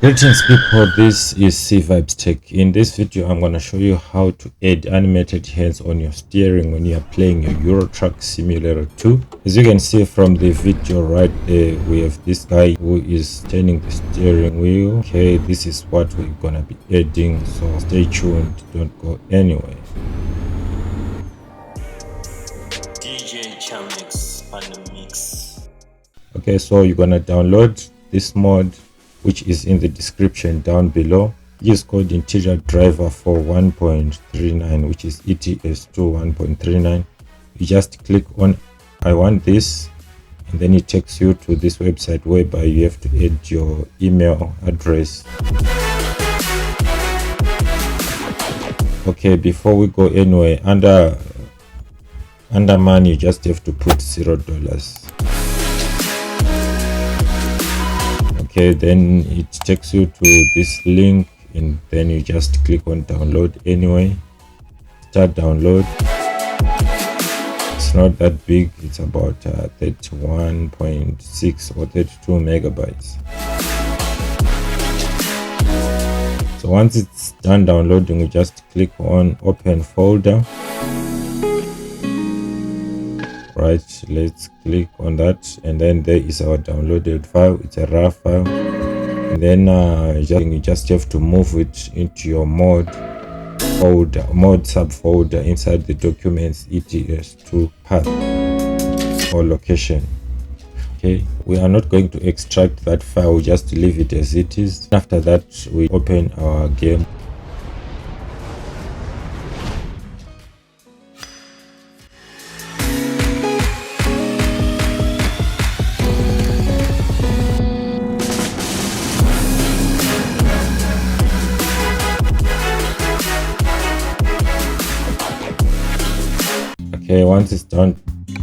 Greetings people, this is C Vibes Tech. In this video I'm going to show you how to add animated hands on your steering when you are playing your Euro Truck Simulator 2. As you can see from the video right there, we have this guy who is turning the steering wheel. Okay, this is what we're going to be adding, so stay tuned, don't go anywhere. Okay, so you're going to download this mod, which is in the description down below. Use code interior driver for 1.39, which is ETS2 1.39. You just click on I want this, and then it takes you to this website whereby you have to add your email address. Okay, before we go anywhere, under money you just have to put $0. Okay, then it takes you to this link, and then you just click on download anyway. Start download. It's not that big, it's about 31.6 or 32 megabytes. So once it's done downloading, you just click on open folder. Right, let's click on that, and then there is our downloaded file. It's a raw file, and then you just have to move it into your mod subfolder inside the documents ETS2 path or location. Okay, we are not going to extract that file, we just leave it as it is. After that, we open our game. Okay, once it's done,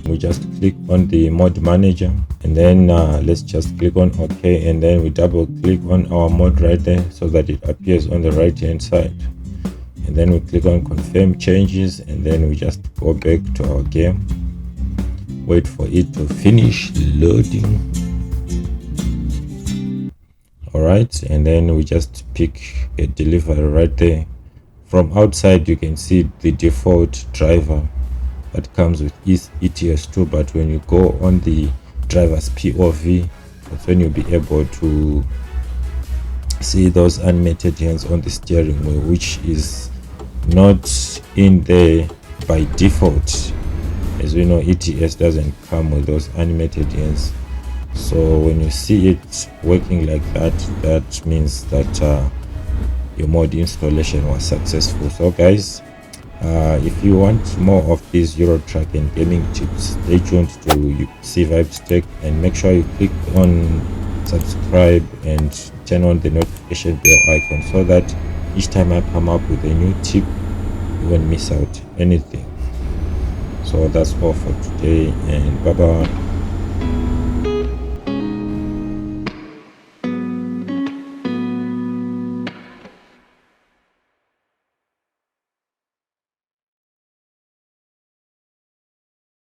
we just click on the mod manager, and then let's just click on OK, and then we double click on our mod right there so that it appears on the right hand side, and then we click on confirm changes, and then we just go back to our game, wait for it to finish loading. All right, and then we just pick a delivery right there. From outside you can see the default driver that comes with ETS2, but when you go on the driver's POV, that's when you'll be able to see those animated hands on the steering wheel, which is not in there by default. As we know, ETS doesn't come with those animated hands. So when you see it working like that, that means that your mod installation was successful. So guys, if you want more of these Euro Truck and gaming tips, stay tuned to C Vibes Tech, and make sure you click on subscribe and turn on the notification bell icon so that each time I come up with a new tip, you won't miss out anything. So that's all for today, and bye bye.